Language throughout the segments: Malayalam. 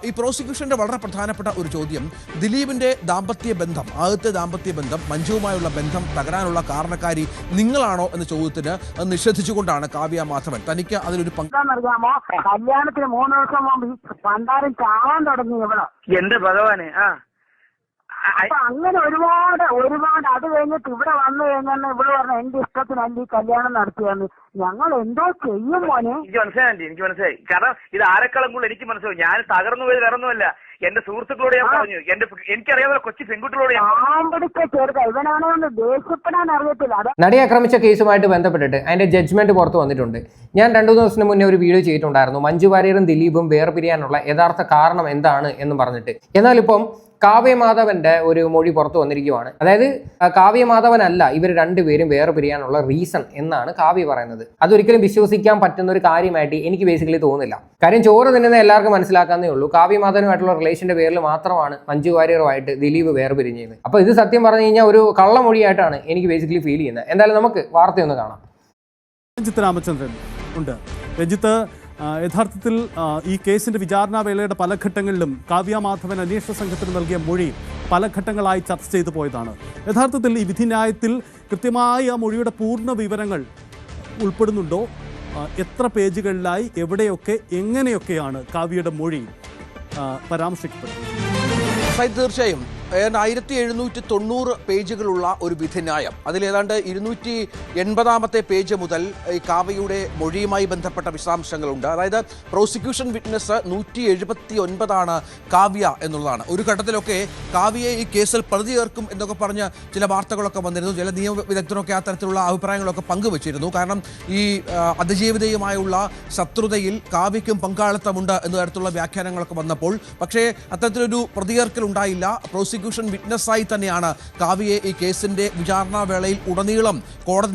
ഈ പ്രോസിക്യൂഷന്റെ വളരെ പ്രധാനപ്പെട്ട ഒരു ചോദ്യം, ദിലീപിന്റെ ആദ്യത്തെ ദാമ്പത്യ ബന്ധം മഞ്ജുവുമായുള്ള ബന്ധം തകരാനുള്ള കാരണക്കാരി നിങ്ങളാണോ എന്ന ചോദ്യത്തിന് നിഷേധിച്ചുകൊണ്ടാണ് കാവ്യ മാധവൻ തനിക്ക് അതിലൊരു പങ്കറിയാമോ. കല്യാണത്തിന് 3 ദിവസം മുമ്പ് പണ്ടാരം ചാവാൻ തുടങ്ങി ഇവിടെ. എന്റെ ഭഗവാനെ. അപ്പൊ അങ്ങനെ ഒരുപാട് അത് കഴിഞ്ഞിട്ട് ഇവിടെ വന്നു കഴിഞ്ഞാൽ ഇവിടെ പറഞ്ഞ എന്റെ ഇഷ്ടത്തിനല്ല ഈ കല്യാണം നടത്തിയെന്ന്. ഞങ്ങൾ എന്തോ ചെയ്യും മോനെ. എനിക്ക് മനസ്സിലായി. കാരണം ഇത് ആരെക്കാളും കൂടുതൽ എനിക്ക് മനസ്സിലായി. ഞാൻ തകർന്നു പോയത് വേറൊന്നുമല്ല. എന്റെ സുഹൃത്തുക്കളോട് ഞാൻ പറഞ്ഞു, എനിക്കറിയാവുന്ന കൊച്ചു പെൺകുട്ടികളോട് പിടിച്ച ചെറുക്ക ഇവനാണെന്ന് ദേഷ്യപ്പെടാൻ അറിയത്തില്ല. നടിയെ ആക്രമിച്ച കേസുമായിട്ട് ബന്ധപ്പെട്ടിട്ട് അതിന്റെ ജഡ്ജ്മെന്റ് പുറത്തു വന്നിട്ടുണ്ട്. ഞാൻ 2 ദിവസത്തിന് മുന്നേ ഒരു വീഡിയോ ചെയ്തിട്ടുണ്ടായിരുന്നു, മഞ്ജു വാര്യറും ദിലീപും വേർപിരിയാനുള്ള യഥാർത്ഥ കാരണം എന്താണ് എന്ന് പറഞ്ഞിട്ട്. എന്നാൽ ഇപ്പം കാവ്യ മാധവന്റെ ഒരു മൊഴി പുറത്തു വന്നിരിക്കുകയാണ്. അതായത് കാവ്യ മാധവനല്ല ഇവർ രണ്ടുപേരും വേർപിരിയാനുള്ള റീസൺ എന്നാണ് കാവ്യ പറയുന്നത്. അതൊരിക്കലും വിശ്വസിക്കാൻ പറ്റുന്ന ഒരു കാര്യമായിട്ട് എനിക്ക് ബേസിക്കലി തോന്നുന്നില്ല. കാര്യം ചോറ് തിന്നുന്ന എല്ലാവർക്കും മനസ്സിലാക്കാന്നേ ഉള്ളൂ. കാവ്യ മാധവനുമായിട്ടുള്ള റിലേഷന്റെ പേരിൽ മാത്രമാണ് മഞ്ജു വാര്യറുമായിട്ട് ദിലീപ് വേർപിരിഞ്ഞത്. അപ്പൊ ഇത് സത്യം പറഞ്ഞു കഴിഞ്ഞാൽ ഒരു കള്ളമൊഴിയായിട്ടാണ് എനിക്ക് ബേസിക്കലി ഫീൽ ചെയ്യുന്നത്. എന്തായാലും നമുക്ക് വാർത്തയൊന്ന് കാണാം. രഞ്ജിത്ത് രാമചന്ദ്രൻ ഉണ്ട്. രഞ്ജിത്ത്, യഥാർത്ഥത്തിൽ ഈ കേസിന്റെ വിചാരണാ വേളയുടെ പല ഘട്ടങ്ങളിലും കാവ്യ മാധവൻ അന്വേഷണ സംഘത്തിന് നൽകിയ മൊഴി പല ഘട്ടങ്ങളായി ചർച്ച ചെയ്തു പോയതാണ്. യഥാർത്ഥത്തിൽ ഈ വിധിന്യായത്തിൽ കൃത്യമായി ആ മൊഴിയുടെ പൂർണ്ണ വിവരങ്ങൾ ഉൾപ്പെടുന്നുണ്ടോ? എത്ര പേജുകളിലായി, എവിടെയൊക്കെ, എങ്ങനെയൊക്കെയാണ് കാവ്യയുടെ മൊഴി പരാമർശിക്കപ്പെടുന്നത്? തീർച്ചയായും 1790 പേജുകളുള്ള ഒരു വിധിന്യായം. അതിലേതാണ്ട് 280 പേജ് മുതൽ ഈ കാവ്യയുടെ മൊഴിയുമായി ബന്ധപ്പെട്ട വിശദാംശങ്ങളുണ്ട്. അതായത് പ്രോസിക്യൂഷൻ വിറ്റ്നസ് 179 കാവ്യ എന്നുള്ളതാണ്. ഒരു ഘട്ടത്തിലൊക്കെ കാവ്യയെ ഈ കേസിൽ പ്രതി ചേർക്കും എന്നൊക്കെ പറഞ്ഞ് ചില വാർത്തകളൊക്കെ വന്നിരുന്നു. ചില നിയമ വിദഗ്ധരൊക്കെ ആ തരത്തിലുള്ള അഭിപ്രായങ്ങളൊക്കെ പങ്കുവച്ചിരുന്നു. കാരണം ഈ അതിജീവിതയുമായുള്ള ശത്രുതയിൽ കാവ്യയ്ക്കും പങ്കാളിത്തമുണ്ട് എന്ന തരത്തിലുള്ള വ്യാഖ്യാനങ്ങളൊക്കെ വന്നപ്പോൾ പക്ഷേ അത്തരത്തിലൊരു പ്രതികേർക്കൽ ഉണ്ടായില്ല. പ്രോസിക്യൂഷൻ വിറ്റ്നസ്സായി തന്നെയാണ് കാവ്യയെ ഈ കേസിന്റെ വിചാരണാ വേളയിൽ ഉടനീളം കോടതി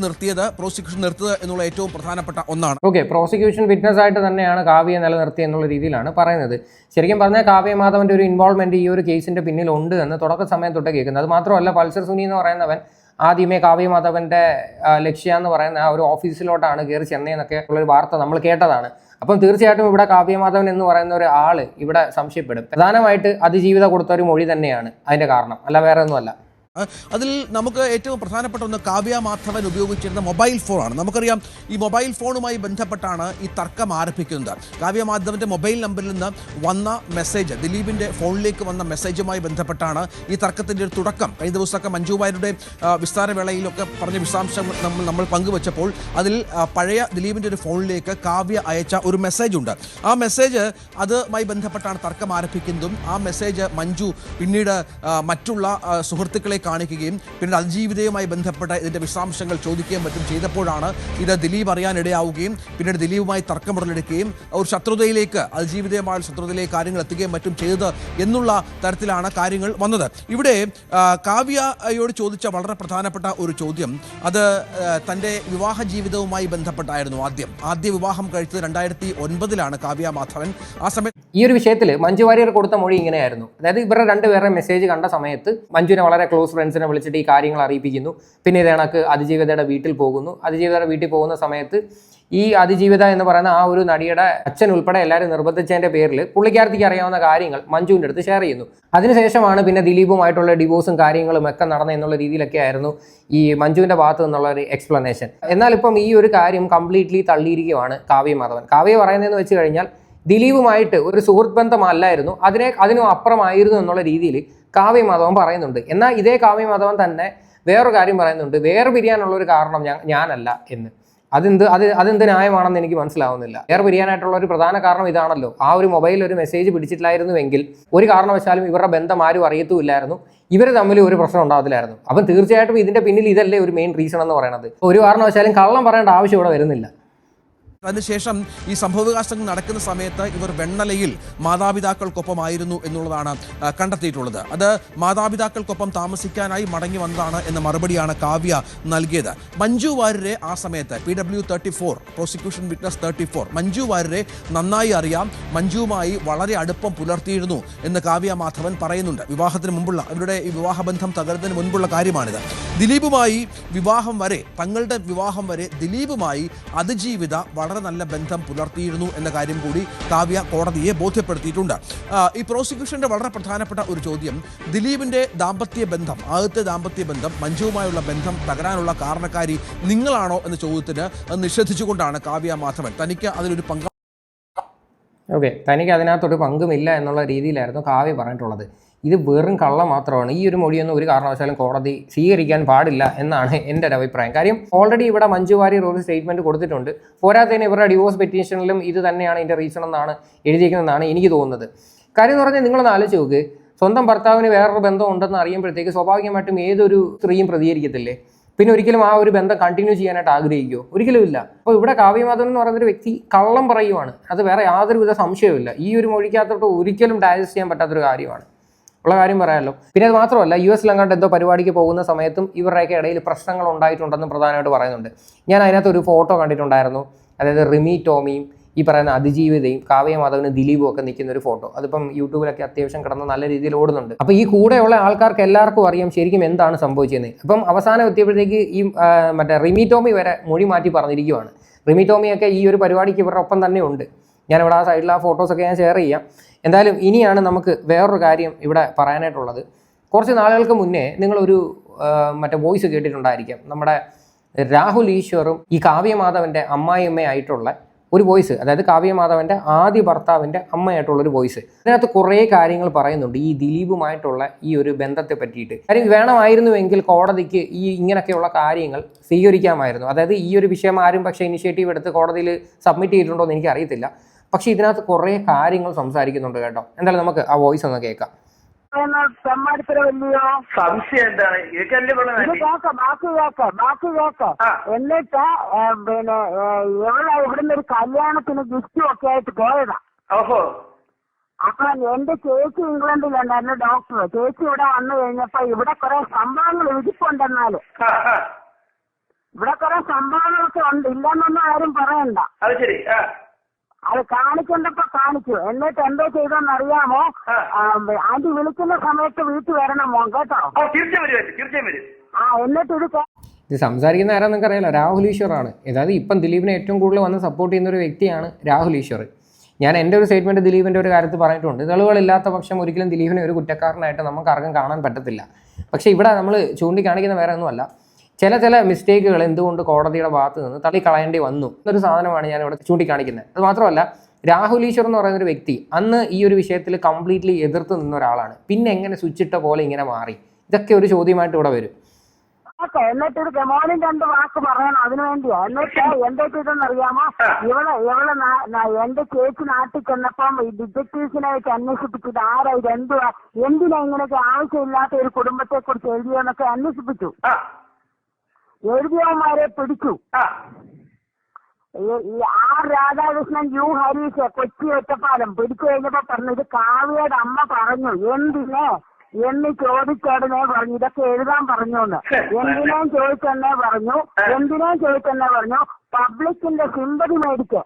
പ്രോസിക്യൂഷൻ നിർത്തിയത് എന്നുള്ള ഏറ്റവും പ്രധാനപ്പെട്ട ഒന്നാണ്. പ്രോസിക്യൂഷൻ വിറ്റ്നസ് ആയിട്ട് തന്നെയാണ് കാവ്യയെ നിലനിർത്തിയത് എന്നുള്ള രീതിയിലാണ് പറയുന്നത്. ശരിക്കും പറഞ്ഞാൽ കാവ്യ മാധവന്റെ ഒരു ഇൻവോൾവ്മെന്റ് ഈ ഒരു കേസിന്റെ പിന്നിൽ ഉണ്ട് എന്ന് തുടക്ക സമയം തൊട്ട് കേൾക്കുന്നത്. അത് മാത്രമല്ല, പൾസർ സുനി എന്ന് പറയുന്നവൻ ആദ്യമേ കാവ്യ മാധവന്റെ ലക്ഷ്യ എന്ന് പറയുന്ന ആ ഒരു ഓഫീസിലോട്ടാണ് കയറി ചെന്നൈന്നൊക്കെ ഉള്ളൊരു വാർത്ത നമ്മൾ കേട്ടതാണ്. അപ്പം തീർച്ചയായിട്ടും ഇവിടെ കാവ്യ മാധവൻ എന്ന് പറയുന്ന ഒരു ആള് ഇവിടെ സംശയപ്പെടും. പ്രധാനമായിട്ട് അതിജീവിത കൊടുത്ത ഒരു മൊഴി തന്നെയാണ് അതിന്റെ കാരണം, അല്ല വേറെ ഒന്നുമല്ല. അതിൽ നമുക്ക് ഏറ്റവും പ്രധാനപ്പെട്ട ഒന്ന് കാവ്യ മാധവൻ ഉപയോഗിച്ചിരുന്ന മൊബൈൽ ഫോണാണ്. നമുക്കറിയാം, ഈ മൊബൈൽ ഫോണുമായി ബന്ധപ്പെട്ടാണ് ഈ തർക്കം ആരംഭിക്കുന്നത്. കാവ്യ മാധവന്റെ മൊബൈൽ നമ്പറിൽ നിന്ന് വന്ന മെസ്സേജ്, ദിലീപിന്റെ ഫോണിലേക്ക് വന്ന മെസ്സേജുമായി ബന്ധപ്പെട്ടാണ് ഈ തർക്കത്തിന്റെ ഒരു തുടക്കം. കഴിഞ്ഞ ദിവസമൊക്കെ മഞ്ജു വാര്യരുടെ വിസ്താരവേളയിലൊക്കെ പറഞ്ഞ വിശദാംശങ്ങൾ നമ്മൾ പങ്കുവച്ചപ്പോൾ അതിൽ പഴയ ദിലീപിന്റെ ഒരു ഫോണിലേക്ക് കാവ്യ അയച്ച ഒരു മെസ്സേജ് ഉണ്ട്. ആ മെസ്സേജ് അതുമായി ബന്ധപ്പെട്ടാണ് തർക്കം ആരംഭിക്കുന്നതും ആ മെസ്സേജ് മഞ്ജു പിന്നീട് മറ്റുള്ള സുഹൃത്തുക്കളെ കാണിക്കുകയും പിന്നീട് അതിജീവിതയുമായി ബന്ധപ്പെട്ട ഇതിന്റെ വിശദാംശങ്ങൾ ചോദിക്കുകയും മറ്റും ചെയ്തപ്പോഴാണ് ഇത് ദിലീപ് അറിയാനിടയാവുകയും പിന്നീട് ദിലീപുമായി തർക്കമുടലെടുക്കുകയും ഒരു അതിജീവിതയുമായ ശത്രുതയിലേക്ക് കാര്യങ്ങൾ എത്തുകയും മറ്റും ചെയ്തത് എന്നുള്ള തരത്തിലാണ് കാര്യങ്ങൾ വന്നത്. ഇവിടെ കാവ്യയോട് ചോദിച്ച വളരെ പ്രധാനപ്പെട്ട ഒരു ചോദ്യം, അത് തൻ്റെ വിവാഹ ജീവിതവുമായി ബന്ധപ്പെട്ടായിരുന്നു. ആദ്യ വിവാഹം കഴിച്ചത് 2009 കാവ്യ മാധവൻ. ആ സമയത്ത് ഈ ഒരു വിഷയത്തിൽ മഞ്ജു വാര്യർ കൊടുത്ത മൊഴി ഇങ്ങനെയായിരുന്നു. അതായത് ഇവരുടെ രണ്ടുപേരുടെ മെസ്സേജ് കണ്ട സമയത്ത് മഞ്ജുവിനെ വളരെ ക്ലോസ് ഫ്രണ്ട്സിനെ വിളിച്ചിട്ട് ഈ കാര്യങ്ങൾ അറിയിപ്പിക്കുന്നു. പിന്നെ ഇത് കണക്ക് അതിജീവിതയുടെ വീട്ടിൽ പോകുന്നു. അതിജീവിതയുടെ വീട്ടിൽ പോകുന്ന സമയത്ത് ഈ അതിജീവിത എന്ന് പറയുന്ന ആ ഒരു നടിയുടെ അച്ഛൻ ഉൾപ്പെടെ എല്ലാവരും നിർബന്ധിച്ചതിന്റെ പേരിൽ പുള്ളിക്കാരത്തിക്ക് അറിയാവുന്ന കാര്യങ്ങൾ മഞ്ജുവിൻ്റെ അടുത്ത് ഷെയർ ചെയ്യുന്നു. അതിനുശേഷമാണ് പിന്നെ ദിലീപുമായിട്ടുള്ള ഡിവോഴ്സും കാര്യങ്ങളും ഒക്കെ നടന്ന എന്നുള്ള രീതിയിലൊക്കെ ആയിരുന്നു ഈ മഞ്ജുവിന്റെ ഭാഗത്ത് നിന്നുള്ള ഒരു എക്സ്പ്ലനേഷൻ. എന്നാൽ ഇപ്പം ഈ ഒരു കാര്യം കംപ്ലീറ്റ്ലി തള്ളിയിരിക്കുകയാണ് കാവ്യ മാധവൻ. കാവ്യ പറയുന്നതെന്ന് വെച്ച് കഴിഞ്ഞാൽ ദിലീപുമായിട്ട് ഒരു സുഹൃത്ത് ബന്ധമല്ലായിരുന്നു, അതിനും അപ്പുറമായിരുന്നു എന്നുള്ള രീതിയിൽ കാവ്യ മാധവൻ പറയുന്നുണ്ട്. എന്നാൽ ഇതേ കാവ്യ മാധവൻ തന്നെ വേറൊരു കാര്യം പറയുന്നുണ്ട്, വേർപിരിയാനുള്ള ഒരു കാരണം ഞാനല്ല എന്ന്. അതെന്ത് ന്യായമാണെന്ന് എനിക്ക് മനസ്സിലാവുന്നില്ല. വേർപിരിയാനായിട്ടുള്ള ഒരു പ്രധാന കാരണം ഇതാണല്ലോ. ആ ഒരു മൊബൈലിൽ ഒരു മെസ്സേജ് പിടിച്ചിട്ടില്ലായിരുന്നുവെങ്കിൽ ഒരു കാരണവശാലും ഇവരുടെ ബന്ധം ആരും അറിയത്തുമില്ലായിരുന്നു, ഇവർ തമ്മിൽ ഒരു പ്രശ്നം ഉണ്ടാകത്തില്ലായിരുന്നു. അപ്പം തീർച്ചയായിട്ടും ഇതിന്റെ പിന്നിൽ ഇതല്ലേ ഒരു മെയിൻ റീസൺ എന്ന് പറയുന്നത്. ഒരു കാരണവശാലും കള്ളം പറയേണ്ട ആവശ്യം ഇവിടെ വരുന്നില്ല. അതിനുശേഷം ഈ സംഭവവികാസങ്ങൾ നടക്കുന്ന സമയത്ത് ഇവർ വെണ്ണലയിൽ മാതാപിതാക്കൾക്കൊപ്പമായിരുന്നു എന്നുള്ളതാണ് കണ്ടെത്തിയിട്ടുള്ളത്. അത് മാതാപിതാക്കൾക്കൊപ്പം താമസിക്കാനായി മടങ്ങി വന്നതാണ് എന്ന മറുപടിയാണ് കാവ്യ നൽകിയത്. മഞ്ജു വാര്യരെ ആ സമയത്ത് PW34 പ്രോസിക്യൂഷൻ വിറ്റ്നസ് 34 മഞ്ജു വാര്യരെ നന്നായി അറിയാം, മഞ്ജുവുമായി വളരെ അടുപ്പം പുലർത്തിയിരുന്നു എന്ന് കാവ്യ മാധവൻ പറയുന്നുണ്ട്. വിവാഹത്തിന് മുമ്പുള്ള അവരുടെ ഈ വിവാഹബന്ധം തകർന്നതിന് മുൻപുള്ള കാര്യമാണിത്. ദിലീപുമായി തങ്ങളുടെ വിവാഹം വരെ ദിലീപുമായി അതിജീവിത വളരെ വളരെ നല്ല ബന്ധം പുലർത്തിയിരുന്നു എന്ന കാര്യം കൂടി കാവ്യ കോടതിയെ ബോധ്യപ്പെടുത്തിയിട്ടുണ്ട്. ഈ പ്രോസിക്യൂഷന്റെ വളരെ പ്രധാനപ്പെട്ട ഒരു ചോദ്യം, ദിലീപിന്റെ ദാമ്പത്യ ബന്ധം, ആദ്യത്തെ ദാമ്പത്യ ബന്ധം, മഞ്ജുവുമായുള്ള ബന്ധം തകരാനുള്ള കാരണക്കാരി നിങ്ങളാണോ എന്ന ചോദ്യത്തിന് നിഷേധിച്ചുകൊണ്ടാണ് കാവ്യ മാധവൻ തനിക്ക് അതിലൊരു പങ്ക് തനിക്ക് അതിനകത്തൊരു പങ്കുമില്ല എന്നുള്ള രീതിയിലായിരുന്നു കാവ്യ പറഞ്ഞിട്ടുള്ളത്. ഇത് വെറും കള്ള മാത്രമാണ്. ഈ ഒരു മൊഴിയൊന്നും ഒരു കാരണവശാലും കോടതി സ്വീകരിക്കാൻ പാടില്ല എന്നാണ് എൻ്റെ ഒരു അഭിപ്രായം. കാര്യം ഓൾറെഡി ഇവിടെ മഞ്ജു വാര്യർ ഒരു സ്റ്റേറ്റ്മെൻറ്റ് കൊടുത്തിട്ടുണ്ട്. പോരാത്തതിന് ഇവരുടെ ഡിവോഴ്സ് പെറ്റീഷനിലും ഇത് തന്നെയാണ് ഇതിൻ്റെ റീസൺ എന്നാണ് എഴുതിയിരിക്കുന്നതെന്നാണ് എനിക്ക് തോന്നുന്നത്. കാര്യം എന്ന് പറഞ്ഞാൽ നിങ്ങളൊന്ന് ആലോചിച്ച് നോക്ക്, സ്വന്തം ഭർത്താവിന് വേറൊരു ബന്ധം ഉണ്ടെന്ന് അറിയുമ്പോഴത്തേക്ക് സ്വാഭാവികമായിട്ടും ഏതൊരു സ്ത്രീയും പ്രതികരിക്കത്തില്ലേ? പിന്നെ ഒരിക്കലും ആ ഒരു ബന്ധം കണ്ടിന്യൂ ചെയ്യാനായിട്ട് ആഗ്രഹിക്കുമോ? ഒരിക്കലും ഇല്ല. അപ്പോൾ ഇവിടെ കാവ്യ മാധവൻ എന്ന് പറയുന്നൊരു വ്യക്തി കള്ളം പറയുവാണ്, അത് വേറെ യാതൊരുവിധ സംശയവുമില്ല. ഈ ഒരു മൊഴിക്കകത്തോട്ട് ഒരിക്കലും ഡൈജസ്റ്റ് ചെയ്യാൻ പറ്റാത്തൊരു കാര്യമാണ്, ഉള്ള കാര്യം പറയാമല്ലോ. പിന്നെ അത് മാത്രമല്ല, US ലങ്ങാണ്ട് എന്തോ പരിപാടിക്ക് പോകുന്ന സമയത്തും ഇവരുടെയൊക്കെ ഇടയിൽ പ്രശ്നങ്ങൾ ഉണ്ടായിട്ടുണ്ടെന്ന് പ്രധാനമായിട്ട് പറയുന്നുണ്ട്. ഞാൻ അതിനകത്ത് ഒരു ഫോട്ടോ കണ്ടിട്ടുണ്ടായിരുന്നു. അതായത് റിമി ടോമിയും ഈ പറയുന്ന അതിജീവിതയും കാവ്യ മാധവനും ദിലീപും ഒക്കെ നിൽക്കുന്ന ഒരു ഫോട്ടോ. അതിപ്പം യൂട്യൂബിലൊക്കെ അത്യാവശ്യം കിടന്ന് നല്ല രീതിയിൽ ഓടുന്നുണ്ട്. അപ്പോൾ ഈ കൂടെയുള്ള ആൾക്കാർക്ക് എല്ലാവർക്കും അറിയാം ശരിക്കും എന്താണ് സംഭവിച്ചതെന്ന്. അപ്പം അവസാനം എത്തിയപ്പോഴത്തേക്ക് ഈ മറ്റേ റിമി ടോമി വരെ മൊഴി മാറ്റി പറഞ്ഞിരിക്കുവാണ്. റിമി ടോമിയൊക്കെ ഈ ഒരു പരിപാടിക്ക് ഇവരുടെ ഒപ്പം തന്നെ ഉണ്ട്. ഞാനിവിടെ ആ സൈഡിൽ ആ ഫോട്ടോസൊക്കെ ഞാൻ ഷെയർ ചെയ്യാം. എന്തായാലും ഇനിയാണ് നമുക്ക് വേറൊരു കാര്യം ഇവിടെ പറയാനായിട്ടുള്ളത്. കുറച്ച് നാളുകൾക്ക് മുന്നേ നിങ്ങളൊരു മറ്റേ വോയിസ് കേട്ടിട്ടുണ്ടായിരിക്കാം. നമ്മുടെ രാഹുൽ ഈശ്വറും ഈ കാവ്യ മാധവൻ്റെ അമ്മായിയമ്മയായിട്ടുള്ള ഒരു വോയിസ്, അതായത് കാവ്യ മാധവൻ്റെ ആദ്യ ഭർത്താവിൻ്റെ അമ്മയായിട്ടുള്ളൊരു വോയിസ്. അതിനകത്ത് കുറേ കാര്യങ്ങൾ പറയുന്നുണ്ട് ഈ ദിലീപുമായിട്ടുള്ള ഈ ഒരു ബന്ധത്തെ പറ്റിയിട്ട്. കാര്യം വേണമായിരുന്നുവെങ്കിൽ കോടതിക്ക് ഈ ഇങ്ങനെയൊക്കെയുള്ള കാര്യങ്ങൾ സ്വീകരിക്കാമായിരുന്നു. അതായത് ഈ ഒരു വിഷയം ആരും പക്ഷേ ഇനിഷ്യേറ്റീവ് എടുത്ത് കോടതിയിൽ സബ്മിറ്റ് ചെയ്തിട്ടുണ്ടോ എന്ന് എനിക്കറിയത്തില്ല. പക്ഷേ ഇതിനകത്ത് കുറേ കാര്യങ്ങൾ സംസാരിക്കുന്നുണ്ട് കേട്ടോ. എന്തായാലും നമുക്ക് ആ വോയിസ് ഒന്ന് കേൾക്കാം. സംശയം എന്താണ്? ബാക്കി കേക്ക. എന്നിട്ട് പിന്നെ ഇവിടുന്ന് ഒരു കല്യാണത്തിന് ഗിഫ്റ്റും ഒക്കെ ആയിട്ട് പോയതാ. ഓഹോ. അപ്പൊ എന്റെ ചേച്ചി ഇംഗ്ലണ്ടിലുണ്ടായിരുന്നു ഡോക്ടർ. ചേച്ചി ഇവിടെ വന്നു കഴിഞ്ഞപ്പോ ഇവിടെ കുറെ സംഭവങ്ങൾ ഇരിപ്പുണ്ടെന്നാല് ഇവിടെ കുറെ സംഭവങ്ങളൊക്കെ ഉണ്ട്, ഇല്ലെന്നൊന്നും ആരും പറയണ്ട. അത് ശരി. അത് കാണിക്കണ്ടപ്പോ കാണിച്ചു. എന്നിട്ട് എന്തോ ചെയ്തോന്നറിയാമോ? ആന്റി വിളിക്കുന്ന സമയത്ത് വീട്ടിൽ വരണം മോൻ, കേട്ടോ? തീർച്ചയായും വരും. എന്നിട്ട് ഇത് സംസാരിക്കുന്ന ആരാ നിങ്ങൾക്ക് അറിയാലോ, രാഹുൽ ഈശ്വറാണ്. അതായത് ഇപ്പം ദിലീപിനെ ഏറ്റവും കൂടുതൽ വന്ന് സപ്പോർട്ട് ചെയ്യുന്ന ഒരു വ്യക്തിയാണ് രാഹുൽ ഈശ്വർ. ഞാൻ എൻ്റെ ഒരു സ്റ്റേറ്റ്മെൻറ്റ് ദിലീപിൻ്റെ ഒരു കാര്യത്തിൽ പറഞ്ഞിട്ടുണ്ട്. തെളിവുകളില്ലാത്ത പക്ഷം ഒരിക്കലും ദിലീപിനെ ഒരു കുറ്റക്കാരനായിട്ട് നമുക്ക് ആർക്കും കാണാൻ പറ്റത്തില്ല. പക്ഷേ ഇവിടെ നമ്മൾ ചൂണ്ടിക്കാണിക്കുന്ന വേറെ ഒന്നുമല്ല, ചില മിസ്റ്റേക്കുകൾ എന്തുകൊണ്ട് കോടതിയുടെ ഭാഗത്ത് നിന്ന് തള്ളിക്കളയേണ്ടി വന്നു എന്നൊരു സാധനമാണ് ഞാൻ ഇവിടെ ചൂണ്ടിക്കാണിക്കുന്നത്. അത് മാത്രമല്ല, രാഹുൽ ഈശ്വർ എന്ന് പറയുന്നൊരു വ്യക്തി അന്ന് ഈ ഒരു വിഷയത്തിൽ കംപ്ലീറ്റ്ലി എതിർത്ത് നിന്ന ഒരാളാണ്. പിന്നെ എങ്ങനെ സ്വിച്ചിട്ട പോലെ ഇങ്ങനെ മാറി? ഇതൊക്കെ ഒരു ചോദ്യമായിട്ട് ഇവിടെ വരും. എന്നിട്ടൊരു മോനും 2 വാക്ക് പറയണം അതിനു വേണ്ടിയാ. എന്നിട്ട് എന്താ ചെയ്തെന്നറിയാമോ? എന്റെ ചേച്ചി നാട്ടിൽ ചെന്നപ്പം ഈ ഡിറ്റക്ടീവ്സിനായിട്ട് അന്വേഷിപ്പിച്ചത് ആരാ, ഇത് എന്തിനാ ഇങ്ങനെയൊക്കെ ആവശ്യമില്ലാത്ത ഒരു കുടുംബത്തെ കുറിച്ച് എഴുതിയെന്നൊക്കെ അന്വേഷിപ്പിച്ചു. എഴുതിയവന്മാരെ പിടിച്ചു. ഈ R രാധാകൃഷ്ണൻ, U ഹരീഷ്, കൊച്ചി ഒറ്റപ്പാലം പിടിച്ചു കഴിഞ്ഞപ്പോ പറഞ്ഞു ഇത് കാവ്യയുടെ അമ്മ പറഞ്ഞു എന്തിനെ എന്ന് ചോദിച്ചോടനെ പറഞ്ഞു ഇതൊക്കെ എഴുതാൻ പറഞ്ഞു എന്ന്. എന്തിനേം ചോദിച്ചെന്നെ പറഞ്ഞു പബ്ലിക്കിന്റെ സിമ്പതി മേടിക്കാൻ.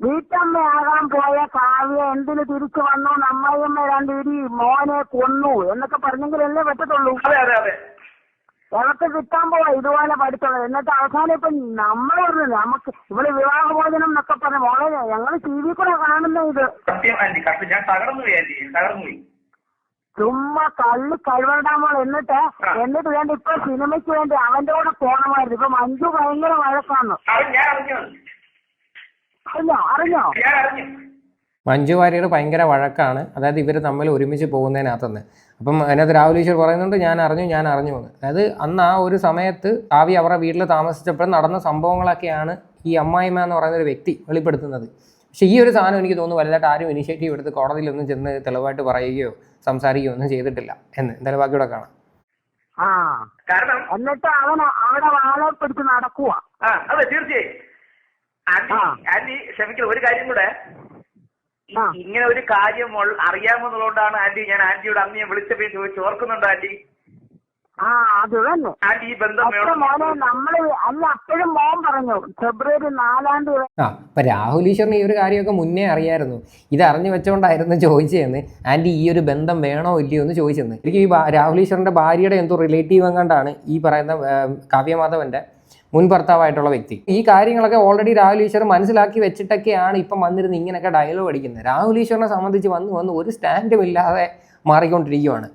വീട്ടമ്മയാകാൻ പോയ കാവ്യ എന്തിന് തിരിച്ചു വന്നു, അമ്മായിയമ്മ 2 ഇടി മോനെ കൊന്നു എന്നൊക്കെ പറഞ്ഞെങ്കിലല്ലേ പറ്റത്തുള്ളൂ. അവർക്ക് കിട്ടാൻ പോവാ ഇതുപോലെ പഠിച്ചത്. എന്നിട്ട് അവസാനം ഇപ്പൊ നമ്മൾ പറഞ്ഞു നമുക്ക് ഇവിടെ വിവാഹമോചനം എന്നൊക്കെ പറഞ്ഞു. മോളെ ഞങ്ങൾ TV കൂടെ കാണുന്ന ഇത് ചുമ്മാ കള്ളി കഴിവണ്ടാമോൾ. എന്നിട്ട് വേണ്ട ഇപ്പൊ സിനിമയ്ക്ക് വേണ്ടി അവന്റെ കൂടെ പോണമായിരുന്നു. ഇപ്പൊ മഞ്ജു ഭയങ്കര വഴക്കാണ്. അറിഞ്ഞോ? മഞ്ജു വാര്യർ ഭയങ്കര വഴക്കാണ്. അതായത് ഇവർ തമ്മിൽ ഒരുമിച്ച് പോകുന്നതിനകത്തുനിന്ന്. അപ്പം അതിനകത്ത് രാഹുൽ ഈശ്വർ പറയുന്നുണ്ട് ഞാൻ അറിഞ്ഞു എന്ന്. അതായത് അന്ന് ആ ഒരു സമയത്ത് കാവ്യ അവരുടെ വീട്ടിൽ താമസിച്ചപ്പോൾ നടന്ന സംഭവങ്ങളൊക്കെയാണ് ഈ അമ്മായിമ്മ എന്ന് പറയുന്ന ഒരു വ്യക്തി വെളിപ്പെടുത്തുന്നത്. പക്ഷേ ഈ ഒരു സാധനം എനിക്ക് തോന്നുന്നു വലുതായിട്ട് ആരും ഇനിഷ്യേറ്റീവ് എടുത്ത് കോടതിയിലൊന്നും ചെന്ന് തെളിവായിട്ട് പറയുകയോ സംസാരിക്കുകയോ ഒന്നും ചെയ്തിട്ടില്ല എന്ന്. എന്തായാലും ബാക്കിയോടെ കാണാം. കാരണം എന്നിട്ട് അവിടെ വാളെ പിടിച്ച് നടക്കുക. അതെ തീർച്ചയായും. ആന്റി ക്ഷമിക്കണം, ഒരു കാര്യം കൂടെ. ഇങ്ങനെ ഒരു കാര്യം അറിയാമെന്നുള്ളതുകൊണ്ടാണ് ആന്റി ഞാൻ ആന്റിയോട് അന്ന് ഞാൻ വിളിച്ചപ്പോൾ ചോദിച്ചു, ഓർക്കുന്നുണ്ടോ ആന്റി? അത് തന്നെ ആന്റി ഈ ബന്ധം മോനെ നമ്മള് അല്ല അപ്പോഴും മോൻ പറഞ്ഞു ഫെബ്രുവരി 4-ാം തീയതി. അപ്പൊ രാഹുൽ ഈശ്വറിന് ഈ ഒരു കാര്യമൊക്കെ മുന്നേ അറിയായിരുന്നു. ഇത് അറിഞ്ഞു വെച്ചോണ്ടായിരുന്നു ചോദിച്ചതെന്ന്. ആന്റി ഈ ഒരു ബന്ധം വേണോ ഇല്ലയോ എന്ന് ചോദിച്ചെന്ന്. എനിക്ക് ഈ രാഹുൽ ഈശ്വറിന്റെ ഭാര്യയുടെ എന്തോ റിലേറ്റീവ് എങ്ങാണ്ടാണ് ഈ പറയുന്ന കാവ്യ മാധവന്റെ മുൻ ഭർത്താവായിട്ടുള്ള വ്യക്തി. ഈ കാര്യങ്ങളൊക്കെ ഓൾറെഡി രാഹുൽ ഈശ്വർ മനസ്സിലാക്കി വെച്ചിട്ടൊക്കെയാണ് ഇപ്പം വന്നിരുന്ന് ഇങ്ങനെയൊക്കെ ഡയലോഗ് അടിക്കുന്നത്. രാഹുൽ ഈശ്വറിനെ സംബന്ധിച്ച് വന്ന് ഒരു സ്റ്റാൻഡും ഇല്ലാതെ മാറിക്കൊണ്ടിരിക്കുകയാണ്.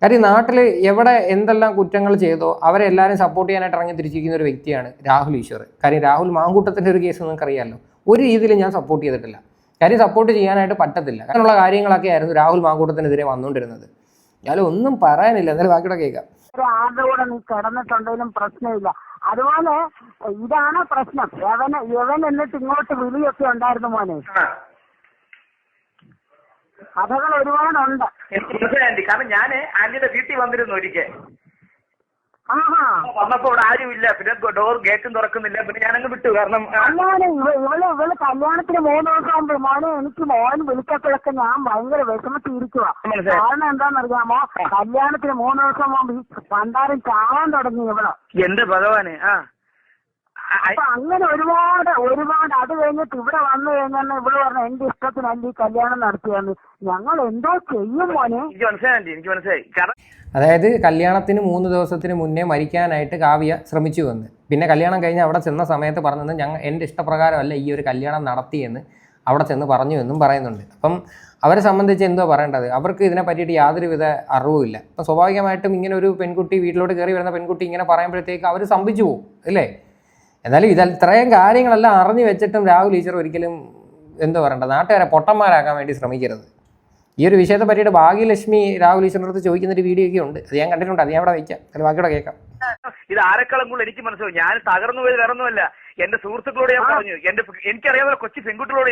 കാര്യം നാട്ടിൽ എവിടെ എന്തെല്ലാം കുറ്റങ്ങൾ ചെയ്തോ അവരെ എല്ലാവരും സപ്പോർട്ട് ചെയ്യാനായിട്ട് ഇറങ്ങി തിരിച്ചിരിക്കുന്ന ഒരു വ്യക്തിയാണ് രാഹുൽ ഈശ്വർ. കാര്യം രാഹുൽ മാങ്കൂട്ടത്തിൻ്റെ ഒരു കേസ് നിങ്ങൾക്കറിയാമല്ലോ, ഒരു രീതിയിലും ഞാൻ സപ്പോർട്ട് ചെയ്തിട്ടില്ല. കാര്യം സപ്പോർട്ട് ചെയ്യാനായിട്ട് പറ്റത്തില്ല. അങ്ങനെയുള്ള കാര്യങ്ങളൊക്കെ ആയിരുന്നു രാഹുൽ മാങ്കൂട്ടത്തിനെതിരെ വന്നുകൊണ്ടിരുന്നത്. ഞാൻ ഒന്നും പറയാനില്ല, എന്നാലും ബാക്കിയുടെ കേൾക്കാം. ആരുടെ കൂടെ നീ കിടന്നിട്ടുണ്ടെങ്കിലും പ്രശ്നമില്ല. അതുപോലെ ഇതാണ് പ്രശ്നം. യവൻ എന്നിട്ട് ഇങ്ങോട്ട് വിളിയൊക്കെ ഉണ്ടായിരുന്നു മോനെ. കഥകൾ ഒരുപാടുണ്ട്. ആന്റി, കാരണം ഞാൻ ആന്റിയുടെ വീട്ടിൽ വന്നിരുന്നു ഒരിക്കൽ. ആഹാ, വന്നപ്പോ ഇവിടെ ആരുമില്ല, പിന്നെ ഡോർ ഗേറ്റും തുറക്കുന്നില്ല, പിന്നെ ഞാനങ്ങ് വിട്ടു. കാരണം അല്ലാതെ ഇവള് കല്യാണത്തിന് 3 ദിവസം മുമ്പ് മോനെ എനിക്ക് മോൻ വിളിച്ചപ്പോഴൊക്കെ ഞാൻ ഭയങ്കര വിഷമത്തിരിക്കുക. കാരണം എന്താണെന്നറിയാമോ, കല്യാണത്തിന് 3 ദിവസം മുമ്പ് ഈ പണ്ടാരം ചാവാൻ തുടങ്ങി ഇവള്. എന്റെ ഭഗവാന്. അപ്പൊ അങ്ങനെ ഒരുപാട് അത് കഴിഞ്ഞിട്ട് ഇവിടെ വന്നു കഴിഞ്ഞാൽ ഇവിടെ പറഞ്ഞ എന്റെ ഇഷ്ടത്തിനല്ല ഈ കല്യാണം നടത്തിയെന്ന്. ഞങ്ങൾ എന്തോ ചെയ്യും മോനെ. എനിക്ക് മനസ്സിലായി. അതായത് കല്യാണത്തിന് 3 ദിവസത്തിന് മുന്നേ മരിക്കാനായിട്ട് കാവ്യ ശ്രമിച്ചു വന്ന്, പിന്നെ കല്യാണം കഴിഞ്ഞ് അവിടെ ചെന്ന സമയത്ത് പറഞ്ഞത് എൻ്റെ ഇഷ്ടപ്രകാരമല്ല ഈ ഒരു കല്യാണം നടത്തിയെന്ന് അവിടെ ചെന്ന് പറഞ്ഞു എന്നും പറയുന്നുണ്ട്. അപ്പം അവരെ സംബന്ധിച്ച് എന്തോ പറയേണ്ടത്, അവർക്ക് ഇതിനെ പറ്റിയിട്ട് യാതൊരുവിധ അറിവുമില്ല. അപ്പം സ്വാഭാവികമായിട്ടും ഇങ്ങനെ ഒരു പെൺകുട്ടി വീട്ടിലോട്ട് കയറി വരുന്ന പെൺകുട്ടി ഇങ്ങനെ പറയുമ്പോഴത്തേക്ക് അവർ സ്തംഭിച്ചു പോകും അല്ലേ. എന്നാലും ഇത്രയും കാര്യങ്ങളെല്ലാം അറിഞ്ഞു വെച്ചിട്ടും രാഹുൽ ഈശ്വർ ഒരിക്കലും എന്തോ പറയേണ്ടത്, നാട്ടുകാരെ പൊട്ടന്മാരാക്കാൻ വേണ്ടി ശ്രമിക്കരുത്. ഈ ഒരു വിഷയത്തെ പറ്റിയിട്ട് ഭാഗ്യലക്ഷ്മി രാഹുൽ ഈശ്വറിൻ്റെ അടുത്ത് ചോദിക്കുന്നൊരു വീഡിയോ ഒക്കെ ഉണ്ട്, അത് ഞാൻ കണ്ടിട്ടുണ്ട്. അത് ഞാൻ അവിടെ വയ്ക്കാം, അത് ബാക്കിയോടെ കേൾക്കാം. ഇത് ആരെക്കാളും കൂടുതൽ എനിക്ക് മനസ്സിലാവും. ഞാൻ തകർന്നു പോയത് വേറൊന്നുമല്ല, എന്റെ സുഹൃത്തുക്കളോട് ഞാൻ പറഞ്ഞു, എനിക്കറിയാവുന്ന കൊച്ചു പെൺകുട്ടികളോട്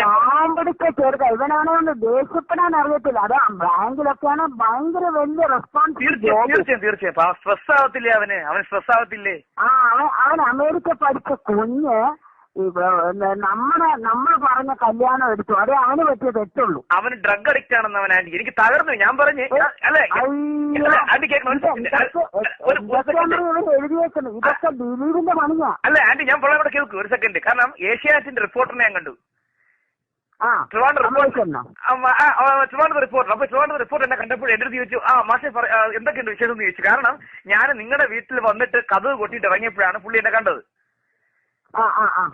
ചെറുത ഇവനാണ് ദേഷ്യപ്പെടാൻ അറിയത്തില്ല. അത് ബാങ്കിലൊക്കെയാണ് ഭയങ്കര വലിയ റെസ്പോൺസിബിലിറ്റി. തീർച്ചയായും സ്ട്രെസ് ആവത്തില്ലേ അവൻ സ്ട്രെസ് ആവത്തില്ലേ? അവൻ അമേരിക്ക പഠിച്ച കുഞ്ഞ് നമ്മൾ പറഞ്ഞ കല്യാണം എടുത്തു, അതേ അവന് പറ്റിയ തെറ്റുള്ളൂ. അവന് ഡ്രഗ് അഡിക്റ്റ് ആണെന്ന് അവൻ ആന്റി എനിക്ക് തകർന്നു. ഞാൻ പറഞ്ഞു അല്ലേ, എഴുതിയേക്കുന്നു ഇതൊക്കെ ദിലീപിന്റെ പണിയാ. അല്ല ആന്റി, ഞാൻ വളരെ കേൾക്കും ഒരു സെക്കൻഡ്. കാരണം ഏഷ്യാനെറ്റിന്റെ റിപ്പോർട്ടറിനെ ഞാൻ കണ്ടു, ട്രിവാൻഡ്രം റിപ്പോർട്ടർ. അപ്പൊ ട്രിവാൻഡ്രം റിപ്പോർട്ടർ എന്നെ കണ്ടപ്പോൾ എന്റെ അടുത്ത് ചോദിച്ചു, മാഷെ എന്തൊക്കെയുണ്ട് വിശേഷം എന്ന് ചോദിച്ചു. കാരണം ഞാൻ നിങ്ങളുടെ വീട്ടിൽ വന്നിട്ട് കഥ കൊട്ടിയിട്ട് ഇറങ്ങിയപ്പോഴാണ് പുള്ളി എന്നെ കണ്ടത്.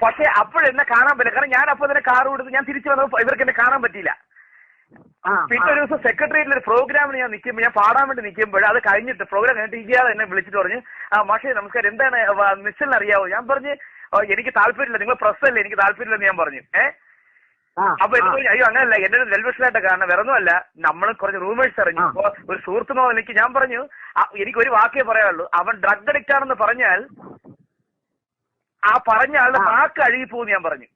പക്ഷെ അപ്പോഴെന്നെ കാണാൻ പറ്റില്ല, കാരണം ഞാൻ അപ്പൊ തന്നെ കാർ കൊടുത്ത് ഞാൻ തിരിച്ചു വന്നപ്പോൾ ഇവർക്ക് എന്നെ കാണാൻ പറ്റിയില്ല. പിന്നെ ഒരു ദിവസം സെക്രട്ടേറിയറ്റിൽ ഒരു പ്രോഗ്രാമിന് ഞാൻ നിൽക്കുമ്പോൾ, ഞാൻ പാടാൻ വേണ്ടി നിൽക്കുമ്പോൾ, അത് കഴിഞ്ഞിട്ട് പ്രോഗ്രാം കഴിഞ്ഞിട്ട് ഇയാൾ എന്നെ വിളിച്ചിട്ട് പറഞ്ഞു, മാഷേ നമസ്കാരം, എന്താണ് നിശ്ചലിന് അറിയാവോ? ഞാൻ പറഞ്ഞു എനിക്ക് താല്പര്യമില്ല, നിങ്ങൾ പ്രസ്സല്ലേ, എനിക്ക് താല്പര്യമില്ലെന്ന് ഞാൻ പറഞ്ഞു. അപ്പൊ എനിക്ക് അയ്യോ അങ്ങനല്ല, എന്റെ ഒരു നെൽവിഷനായിട്ട് കാരണം വേറൊന്നുമല്ല, നമ്മൾ കുറച്ച് റൂമേഴ്സ് അറിഞ്ഞു. അപ്പൊ ഒരു സുഹൃത്തുനോ എനിക്ക് ഞാൻ പറഞ്ഞു, എനിക്ക് ഒരു വാക്കേ പറയാനുള്ളൂ, അവൻ ഡ്രഗ് അഡിക്റ്റ് ആണെന്ന് പറഞ്ഞാൽ ആ പറഞ്ഞ ആളുടെ വാക്ക് അഴുകി പോകുന്നു ഞാൻ പറഞ്ഞു.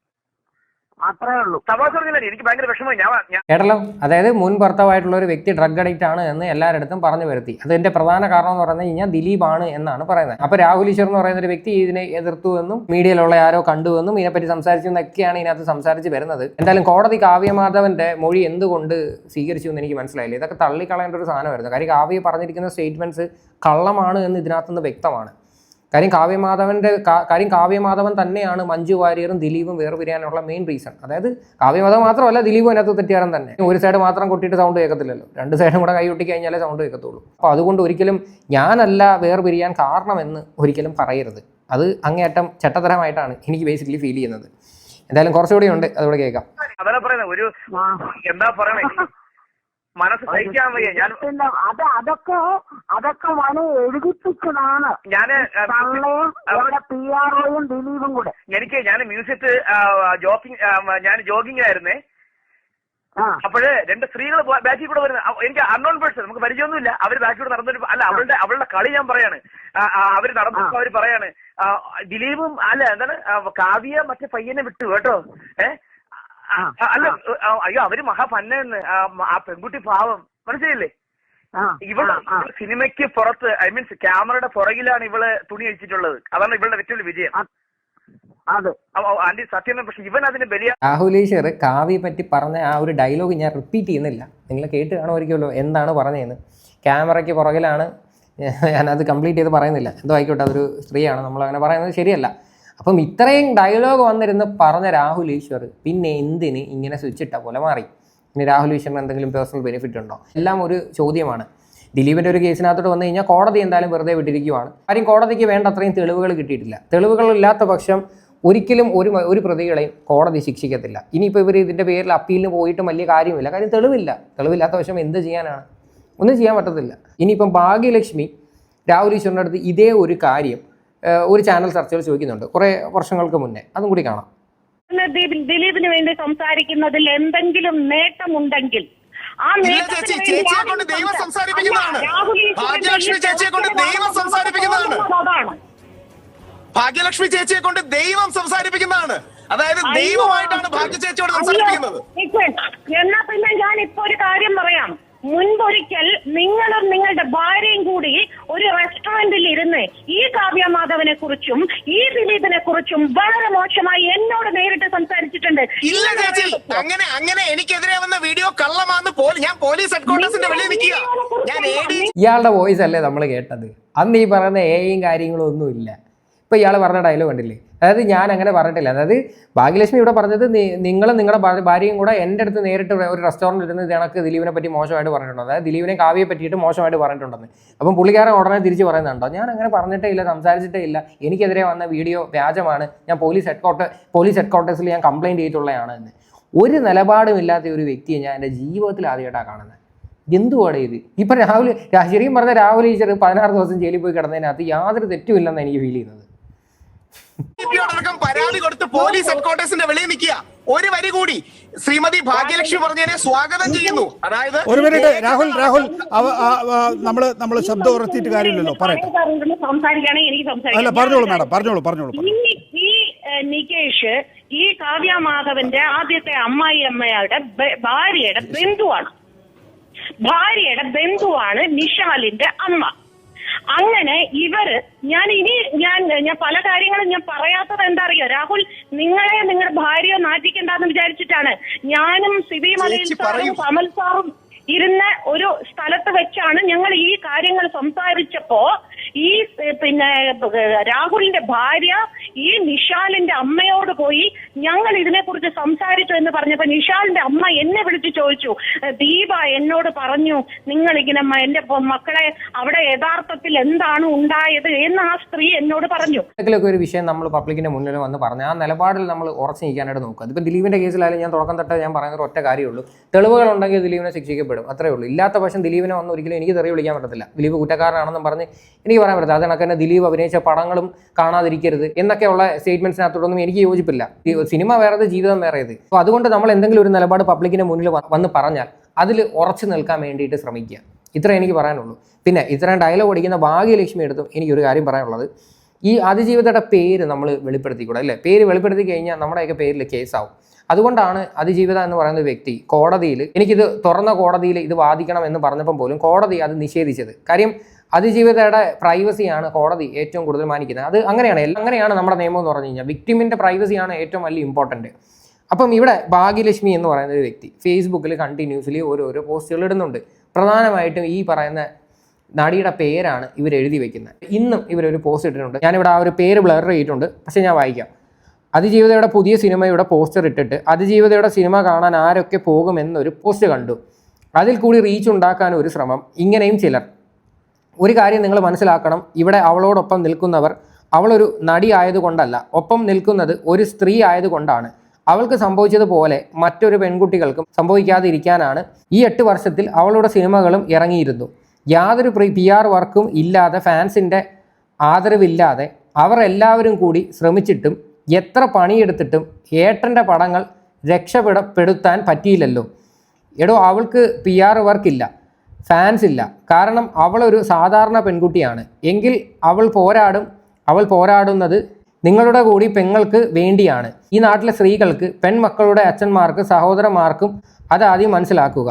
അത്രേ ഉള്ളൂ. തമാശ പറഞ്ഞില്ല, എനിക്ക് ഭയങ്കര വിഷമമായി. കേട്ടല്ലോ, അതായത് മുൻ ഭർത്താവായിട്ടുള്ള ഒരു വ്യക്തി ഡ്രഗ് അഡിക്റ്റ് ആണ് എന്ന് എല്ലാവരുടെ അടുത്തും പറഞ്ഞു വരുത്തി. അതിന്റെ പ്രധാന കാരണം എന്ന് പറഞ്ഞു കഴിഞ്ഞാൽ ദിലീപാണ് എന്നാണ് പറയുന്നത്. അപ്പൊ രാഹുൽ ഈശ്വർ എന്ന് പറയുന്ന ഒരു വ്യക്തി ഇതിനെ എതിർത്തുവെന്നും മീഡിയയിലുള്ള ആരോ കണ്ടുവെന്നും ഇതിനെപ്പറ്റി സംസാരിച്ചെന്നൊക്കെയാണ് ഇതിനകത്ത് സംസാരിച്ച് വരുന്നത്. എന്തായാലും കോടതി കാവ്യമാധവന്റെ മൊഴി എന്തുകൊണ്ട് സ്വീകരിച്ചു എന്ന് എനിക്ക് മനസ്സിലായില്ല. ഇതൊക്കെ തള്ളിക്കളയേണ്ട ഒരു സാധനമായിരുന്നു. കാര്യം കാവ്യ പറഞ്ഞിരിക്കുന്ന സ്റ്റേറ്റ്മെന്റ്സ് കള്ളമാണ് എന്ന് ഇതിനകത്തുനിന്ന് വ്യക്തമാണ്. കാര്യം കാവ്യമാധവൻ തന്നെയാണ് മഞ്ജു വാര്യറും ദിലീപും വേർപിരിയാനുള്ള മെയിൻ റീസൺ. അതായത് കാവ്യമാധവൻ മാത്രമല്ല, ദിലീപും അതിനകത്ത് തെറ്റുകാരൻ തന്നെ. ഒരു സൈഡ് മാത്രം കൊട്ടിയിട്ട് സൗണ്ട് കേൾക്കത്തില്ലല്ലോ, 2 സൈഡും കൂടെ കൈ ഒട്ടി കഴിഞ്ഞാലേ സൗണ്ട് കേൾക്കത്തുള്ളൂ. അപ്പോൾ അതുകൊണ്ട് ഒരിക്കലും ഞാനല്ല വേർപിരിയാൻ കാരണമെന്ന് ഒരിക്കലും പറയരുത്. അത് അങ്ങേയറ്റം ചട്ടത്തരമായിട്ടാണ് എനിക്ക് ബേസിക്കലി ഫീൽ ചെയ്യുന്നത്. എന്തായാലും കുറച്ചുകൂടി ഉണ്ട്, അതുകൂടെ കേൾക്കാം. ഒരു എന്താ പറയണേ, മനസ്സ് സഹിക്കാൻ വയ്യ. ഞാൻ അതൊക്കെ മന എഴുതിപ്പിച്ചതാണ്. ഞാൻ മ്യൂസിയത്ത് ജോഗിങ്ങിലായിരുന്നേ. അപ്പോഴ് 2 സ്ത്രീകൾ ബാക്കിൽ കൂടെ വരുന്നത്, എനിക്ക് അൺനോൺ പേഴ്സൺ, നമുക്ക് പരിചയമൊന്നുമില്ല. അവര് ബാക്കിൽ കൂടെ നടന്നൊരു അല്ല, അവളുടെ കളി ഞാൻ പറയാണ്. അവര് നടന്നപ്പോ അവര് പറയാണ്, ദിലീപും അല്ല എന്താണ് കാവ്യ മറ്റേ പയ്യനെ വിട്ടു കേട്ടോ. അല്ല അയ്യോ അവര് മഹാപന്നെന്ന്, ആ പെൺകുട്ടി പാവം, മനസ്സിലായില്ലേ? ഇവള് സിനിമയ്ക്ക് പുറത്ത്, ഐ മീൻസ് ക്യാമറയുടെ പുറകിലാണ് ഇവള് തുണി അഴിച്ചിട്ടുള്ളത്. അതാണ് ഇവളുടെ ഏറ്റവും വലിയ വിജയം. ആന്റി സത്യം. പക്ഷെ ഇവൻ അതിന് ബലിയ. രാഹുൽ ഈശ്വർ കാവ്യയെ പറ്റി പറഞ്ഞ ആ ഒരു ഡയലോഗ് ഞാൻ റിപ്പീറ്റ് ചെയ്യുന്നില്ല, നിങ്ങൾ കേട്ട് കാണുമായിരിക്കുമല്ലോ എന്താണ് പറഞ്ഞതെന്ന്. ക്യാമറയ്ക്ക് പുറകിലാണ്, ഞാനത് കംപ്ലീറ്റ് ചെയ്ത് പറയുന്നില്ല, എന്തോ ആയിക്കോട്ടെ, അതൊരു സ്ത്രീയാണ്, നമ്മളങ്ങനെ പറയുന്നത് ശരിയല്ല. അപ്പം ഇത്രയും ഡയലോഗ് വന്നിരുന്ന് പറഞ്ഞ രാഹുൽ ഈശ്വർ പിന്നെ എന്തിന് ഇങ്ങനെ സ്വിച്ച് ഇട്ട പോലെ മാറി? ഇനി രാഹുൽ ഈശ്വറിന് എന്തെങ്കിലും പേഴ്സണൽ ബെനിഫിറ്റ് ഉണ്ടോ? എല്ലാം ഒരു ചോദ്യമാണ്. ദിലീപിൻ്റെ ഒരു കേസിനകത്തോട്ട് വന്നു കഴിഞ്ഞാൽ കോടതി എന്തായാലും വെറുതെ വിട്ടിരിക്കുവാണ്. കാര്യം കോടതിക്ക് വേണ്ട അത്രയും തെളിവുകൾ കിട്ടിയിട്ടില്ല. തെളിവുകളില്ലാത്ത പക്ഷം ഒരിക്കലും ഒരു പ്രതികളെയും കോടതി ശിക്ഷിക്കത്തില്ല. ഇനിയിപ്പോൾ ഇവർ ഇതിൻ്റെ പേരിൽ അപ്പീലിന് പോയിട്ടും വലിയ കാര്യമില്ല. കാര്യം തെളിവില്ലാത്ത പക്ഷം എന്ത് ചെയ്യാനാണ്? ഒന്നും ചെയ്യാൻ പറ്റത്തില്ല. ഇനിയിപ്പം ഭാഗ്യലക്ഷ്മി രാഹുൽ ഈശ്വറിൻ്റെ അടുത്ത് ഇതേ ഒരു കാര്യം ഒരു ചാനൽ ചർച്ചകൾ ചോദിക്കുന്നുണ്ട് കുറേ വർഷങ്ങൾക്ക് മുന്നേ. അതും കൂടി കാണാം. ദിലീപിന് വേണ്ടി സംസാരിക്കുന്നതിൽ എന്തെങ്കിലും നേട്ടമുണ്ടെങ്കിൽ ആ ചേച്ചിയെ കൊണ്ട് ദൈവം സംസാരിപ്പിക്കുന്നതാണ്. ഭാഗ്യലക്ഷ്മി ചേച്ചിയെ കൊണ്ട് ദൈവം സംസാരിപ്പിക്കുന്നതാണ്. ഭാഗ്യലക്ഷ്മി ചേച്ചിയെ കൊണ്ട് ദൈവം സംസാരിപ്പിക്കുന്നതാണ്. അതായത് ദൈവമായിട്ടാണ് ഭാഗ്യ ചേച്ചിയോട് സംസാരിപ്പിക്കുന്നത്. എന്നാ പിന്നെ ഞാൻ ഇപ്പൊ ഒരു കാര്യം പറയാം. മുൻപൊരിക്കൽ നിങ്ങളും നിങ്ങളുടെ ഭാര്യയും കൂടി ഒരു റെസ്റ്റോറന്റിൽ ഇരുന്ന് ഈ കാവ്യമാധവനെ കുറിച്ചും ഈ ദിലീപിനെ കുറിച്ചും വളരെ മോശമായി എന്നോട് നേരിട്ട് സംസാരിച്ചിട്ടുണ്ട്. ഇല്ല ചേച്ചി, അങ്ങനെ എനിക്കെതിരെ വന്ന വീഡിയോ കള്ളമാന്ന് ഞാൻ പോലീസ് ഹെഡ്ക്വാർട്ടേഴ്സിന്റെ വെളിയിൽ നിൽക്കുക. ഞാൻ ഇയാളുടെ വോയിസ് അല്ലേ നമ്മൾ കേട്ടത്? അന്ന് ഈ പറയുന്ന എയും കാര്യങ്ങളും ഒന്നുമില്ല. ഇപ്പൊ ഇയാൾ പറഞ്ഞ ഡയലോഗ് കണ്ടില്ലേ? അതായത് ഞാൻ അങ്ങനെ പറഞ്ഞിട്ടില്ല. അതായത് ഭാഗ്യലക്ഷ്മി ഇവിടെ പറഞ്ഞത് നിങ്ങളും നിങ്ങളുടെ ഭാര്യയും കൂടെ എൻ്റെ അടുത്ത് നേരിട്ട് ഒരു റെസ്റ്റോറൻറ്റ് ഇരുന്ന് ഇതേക്ക് ദിലീപിനെ പറ്റി മോശമായിട്ട് പറഞ്ഞിട്ടുണ്ട്. അതായത് ദിലീപിനെ കാവ്യയെ പറ്റിയിട്ട് മോശമായിട്ട് പറഞ്ഞിട്ടുണ്ടെന്ന്. അപ്പം പുള്ളിക്കാരൻ ഉടനെ തിരിച്ച് പറയുന്നുണ്ടോ, ഞാൻ അങ്ങനെ പറഞ്ഞിട്ടേ ഇല്ല, സംസാരിച്ചിട്ടേ ഇല്ല, എനിക്കെതിരെ വന്ന വീഡിയോ വ്യാജമാണ്, ഞാൻ പോലീസ് ഹെഡ്ക്വാർട്ടേഴ്സിൽ ഞാൻ കംപ്ലയിൻറ്റ് ചെയ്തിട്ടുള്ളതാണ് എന്ന്. ഒരു നിലപാടും ഇല്ലാത്ത ഒരു വ്യക്തിയെ ഞാൻ എൻ്റെ ജീവിതത്തിൽ ആദ്യമായിട്ടാണ് കാണുന്നത്. എന്തുവാണ് ഇത്? ഇപ്പം ശരിക്കും പറഞ്ഞ രാഹുൽ ഈശ്വർ 16 ദിവസം ജയിലിൽ പോയി കിടന്നതിനകത്ത് യാതൊരു തെറ്റുമില്ലെന്ന് എനിക്ക് ഫീൽ ചെയ്യുന്നത്. പരാതി കൊടുത്ത് പോലീസ് ഹെഡ്ക്വാർട്ടേഴ്സിന്റെ വെളിയിൽ നിൽക്കുക. ഒരു വരി കൂടി ശ്രീമതി ഭാഗ്യലക്ഷ്മി പറഞ്ഞതിനെ സ്വാഗതം ചെയ്യുന്നു. അതായത് ഒരു മിനിറ്റ് രാഹുൽ നമ്മള് ശബ്ദം ഉറച്ചിട്ട് കാര്യമില്ലല്ലോ, പറയട്ടെ. അല്ല പറഞ്ഞോളൂ മാഡം, പറഞ്ഞോളൂ. ഈ നികേഷ് ഈ കാവ്യമാധവന്റെ ആദ്യത്തെ അമ്മായിയമ്മയുടെ ഭാര്യയുടെ ബന്ധുവാണ് നിഷാലിന്റെ അമ്മ. അങ്ങനെ ഞാൻ പല കാര്യങ്ങളും ഞാൻ പറയാത്തത് എന്താ അറിയോ രാഹുൽ, നിങ്ങളുടെ ഭാര്യയെ നാറ്റിക്കണ്ടെന്ന് വിചാരിച്ചിട്ടാണ്. ഞാനും സിബി മലയിൽ സാറും കമൽ സാറും ഇരുന്ന ഒരു സ്ഥലത്ത് വെച്ചാണ് ഞങ്ങൾ ഈ കാര്യങ്ങൾ സംസാരിച്ചപ്പോ ഈ രാഹുലിന്റെ ഭാര്യ ഈ നിഷാലിന്റെ അമ്മയോട് പോയി ഞങ്ങൾ ഇതിനെക്കുറിച്ച് സംസാരിച്ചു എന്ന് പറഞ്ഞപ്പോ നിഷാലിന്റെ അമ്മ എന്നെ വിളിച്ചു ചോദിച്ചു, ദീപ എന്നോട് പറഞ്ഞു നിങ്ങളിങ്ങനെ എന്റെ മക്കളെ അവിടെ യഥാർത്ഥത്തിൽ എന്താണ് ഉണ്ടായത് എന്ന് ആ സ്ത്രീ എന്നോട് പറഞ്ഞു. എന്തെങ്കിലുമൊക്കെ ഒരു വിഷയം നമ്മൾ പബ്ലിക്കിന്റെ മുന്നിൽ വന്ന് പറഞ്ഞ് ആ നിലപാടിൽ നമ്മൾ ഉറച്ചു നിൽക്കാനായിട്ട് നോക്കുക. അതിപ്പോൾ ദിലീപിന്റെ കേസിലായാലും ഞാൻ തുടക്കം തൊട്ട് ഞാൻ പറയുന്ന ഒറ്റ കാര്യമുള്ളൂ, തെളിവുകൾ ഉണ്ടെങ്കിൽ ദിലീപിനെ ശിക്ഷിക്കപ്പെടും, അത്രേ ഉള്ളൂ. ഇല്ലാത്ത പക്ഷം ദിലീപിനെ വന്ന് ഒരിക്കലും എനിക്ക് തെറി വിളിക്കാൻ പറ്റത്തില്ല. ദിലീപ് കുറ്റക്കാരനാണെന്നും പറഞ്ഞ് എനിക്ക് പറയാൻ പറ്റില്ല. അത് കണക്ക് തന്നെ ദിലീപ് അഭിനയിച്ച പടങ്ങളും കാണാതിരിക്കരുത് എന്നൊക്കെയുള്ള സ്റ്റേറ്റ്മെന്റ്സിനകത്തോടൊന്നും എനിക്ക് യോജിപ്പില്ല. സിനിമ വേറേത്, ജീവിതം വേറേത്. അപ്പോൾ അതുകൊണ്ട് നമ്മൾ എന്തെങ്കിലും ഒരു നിലപാട് പബ്ലിക്കിന്റെ മുന്നിൽ വന്ന് പറഞ്ഞാൽ അതിൽ ഉറച്ചു നിൽക്കാൻ വേണ്ടിയിട്ട് ശ്രമിക്കുക. ഇത്ര എനിക്ക് പറയാനുള്ളൂ. പിന്നെ ഇത്രയും ഡയലോഗ് അടിക്കുന്ന ഭാഗ്യലക്ഷ്മി എടുത്തും എനിക്കൊരു കാര്യം പറയാനുള്ളത്, ഈ അതിജീവിതയുടെ പേര് നമ്മൾ വെളിപ്പെടുത്തിക്കൂടെ അല്ലേ? പേര് വെളിപ്പെടുത്തി കഴിഞ്ഞാൽ നമ്മുടെയൊക്കെ പേരിൽ കേസാവും. അതുകൊണ്ടാണ് അതിജീവിത എന്ന് പറയുന്ന വ്യക്തി കോടതിയിൽ എനിക്കിത് തുറന്ന കോടതിയിൽ ഇത് വാദിക്കണം എന്ന് പറഞ്ഞപ്പം പോലും കോടതി അത് നിഷേധിച്ചത്. കാര്യം അതിജീവിതയുടെ പ്രൈവസിയാണ് കോടതി ഏറ്റവും കൂടുതൽ മാനിക്കുന്നത്. അത് അങ്ങനെയാണ് നമ്മുടെ നിയമം എന്ന് പറഞ്ഞു കഴിഞ്ഞാൽ വിക്ടിമിൻ്റെ പ്രൈവസിയാണ് ഏറ്റവും വലിയ ഇമ്പോർട്ടൻറ്റ്. അപ്പം ഇവിടെ ഭാഗ്യലക്ഷ്മി എന്ന് പറയുന്ന ഒരു വ്യക്തി ഫേസ്ബുക്കിൽ കണ്ടിന്യൂസ്ലി ഓരോരോ പോസ്റ്റുകൾ ഇടുന്നുണ്ട്. പ്രധാനമായിട്ടും ഈ പറയുന്ന നടിയുടെ പേരാണ് ഇവർ എഴുതി വെക്കുന്നത്. ഇന്നും ഇവരൊരു പോസ്റ്റ് ഇട്ടിട്ടുണ്ട്. ഞാനിവിടെ ആ ഒരു പേര് ബ്ലർ ചെയ്തിട്ടുണ്ട്, പക്ഷേ ഞാൻ വായിക്കാം. അതിജീവിതയുടെ പുതിയ സിനിമയുടെ പോസ്റ്റർ ഇട്ടിട്ട് അതിജീവിതയുടെ സിനിമ കാണാൻ ആരൊക്കെ പോകുമെന്നൊരു പോസ്റ്റ് കണ്ടു. അതിൽ കൂടി റീച്ച് ഉണ്ടാക്കാൻ ഒരു ശ്രമം. ഇങ്ങനെയും ചിലർ. ഒരു കാര്യം നിങ്ങൾ മനസ്സിലാക്കണം, ഇവിടെ അവളോടൊപ്പം നിൽക്കുന്നവർ അവളൊരു നടി ആയതുകൊണ്ടല്ല, ഒപ്പം നിൽക്കുന്നത് ഒരു സ്ത്രീ ആയതുകൊണ്ടാണ്. അവൾക്ക് സംഭവിച്ചതുപോലെ മറ്റൊരു പെൺകുട്ടികൾക്കും സംഭവിക്കാതിരിക്കാനാണ് ഈ 8 വർഷത്തിൽ അവളുടെ സിനിമകളും ഇറങ്ങിയിരുന്നു. യാതൊരു PR വർക്കും ഇല്ലാതെ, ഫാൻസിൻ്റെ ആദരവില്ലാതെ അവർ എല്ലാവരും കൂടി ശ്രമിച്ചിട്ടും എത്ര പണിയെടുത്തിട്ടും ഏട്ടൻ്റെ പടങ്ങൾ രക്ഷപ്പെടുത്താൻ പറ്റിയില്ലല്ലോ. എടോ, അവൾക്ക് PR വർക്കില്ല, ഫാൻസ് ഇല്ല. കാരണം അവളൊരു സാധാരണ പെൺകുട്ടിയാണ്. എങ്കിൽ അവൾ പോരാടുന്നത് നിങ്ങളുടെ കൂടി പെങ്ങൾക്ക് വേണ്ടിയാണ്. ഈ നാട്ടിലെ സ്ത്രീകൾക്ക്, പെൺമക്കളുടെ അച്ഛന്മാർക്ക്, സഹോദരന്മാർക്കും അതാദ്യം മനസ്സിലാക്കുക.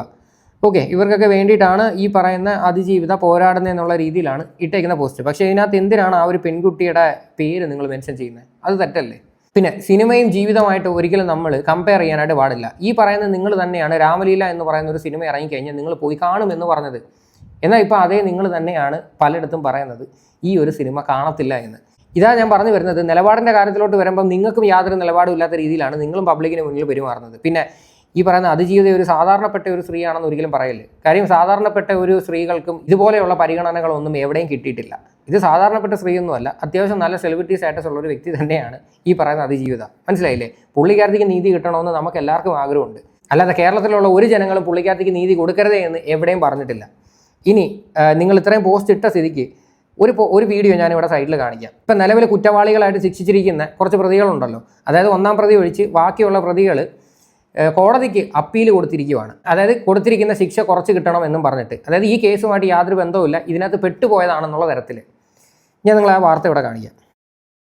ഓക്കെ, ഇവർക്കൊക്കെ വേണ്ടിയിട്ടാണ് ഈ പറയുന്ന അതിജീവിത പോരാടുന്നത് എന്നുള്ള രീതിയിലാണ് ഇട്ടേക്കുന്ന പോസ്റ്റ്. പക്ഷേ ഇതിനകത്ത് എന്തിനാണ് ആ ഒരു പെൺകുട്ടിയുടെ പേര് നിങ്ങൾ മെൻഷൻ ചെയ്യുന്നത്? അത് തെറ്റല്ലേ? പിന്നെ സിനിമയും ജീവിതമായിട്ട് ഒരിക്കലും നമ്മൾ കമ്പയർ ചെയ്യാനായിട്ട് പാടില്ല. ഈ പറയുന്നത് നിങ്ങൾ തന്നെയാണ് രാമലീല എന്ന് പറയുന്ന ഒരു സിനിമ ഇറങ്ങിക്കഴിഞ്ഞാൽ നിങ്ങൾ പോയി കാണുമെന്ന് പറഞ്ഞത്. എന്നാൽ ഇപ്പോൾ അതേ നിങ്ങൾ തന്നെയാണ് പലയിടത്തും പറയുന്നത് ഈ ഒരു സിനിമ കാണത്തില്ല എന്ന്. ഇതാ ഞാൻ പറഞ്ഞു വരുന്നത്. നിലപാടിൻ്റെ കാര്യത്തിലോട്ട് വരുമ്പം നിങ്ങൾക്കും യാതൊരു നിലപാടും ഇല്ലാത്ത രീതിയിലാണ് നിങ്ങളും പബ്ലിക്കിന് മുന്നിൽ പെരുമാറുന്നത്. പിന്നെ ഈ പറയുന്ന അതിജീവിത ഒരു സാധാരണപ്പെട്ട ഒരു സ്ത്രീയാണെന്ന് ഒരിക്കലും പറയല്ലേ. കാര്യം സാധാരണപ്പെട്ട ഒരു സ്ത്രീകൾക്കും ഇതുപോലെയുള്ള പരിഗണനകളൊന്നും എവിടെയും കിട്ടിയിട്ടില്ല. ഇത് സാധാരണപ്പെട്ട സ്ത്രീയൊന്നുമല്ല, അത്യാവശ്യം നല്ല സെലിബ്രിറ്റി സ്റ്റാറ്റസ് ഉള്ള ഒരു വ്യക്തി തന്നെയാണ് ഈ പറയുന്ന അതിജീവിത. മനസ്സിലായില്ലേ? പുള്ളിക്കാരത്തിക്ക് നീതി കിട്ടണമെന്ന് നമുക്ക് എല്ലാവർക്കും ആഗ്രഹമുണ്ട്. അല്ലാതെ കേരളത്തിലുള്ള ഒരു ജനങ്ങളും പുള്ളിക്കാരത്തിക്ക് നീതി കൊടുക്കരുതേ എന്ന് എവിടെയും പറഞ്ഞിട്ടില്ല. ഇനി നിങ്ങൾ ഇത്രയും പോസ്റ്റ് ഇട്ട സ്ഥിതിക്ക് ഒരു വീഡിയോ ഞാനിവിടെ സൈഡിൽ കാണിക്കാം. ഇപ്പം നിലവിൽ കുറ്റവാളികളായിട്ട് ശിക്ഷിച്ചിരിക്കുന്ന കുറച്ച് പ്രതികളുണ്ടല്ലോ, അതായത് 1-ാം പ്രതി ഒഴിച്ച് ബാക്കിയുള്ള പ്രതികൾ കോടതിക്ക് അപ്പീൽ കൊടുത്തിരിക്കുകയാണ്. അതായത് കൊടുത്തിരിക്കുന്ന ശിക്ഷ കുറച്ച് കിട്ടണമെന്നും പറഞ്ഞിട്ട്, അതായത് ഈ കേസുമായിട്ട് യാതൊരു ബന്ധവുമില്ല, ഇതിനകത്ത് പെട്ടുപോയതാണെന്നുള്ള തരത്തിൽ. ഞാൻ നിങ്ങളെ ആ വാർത്ത ഇവിടെ കാണിക്കാം.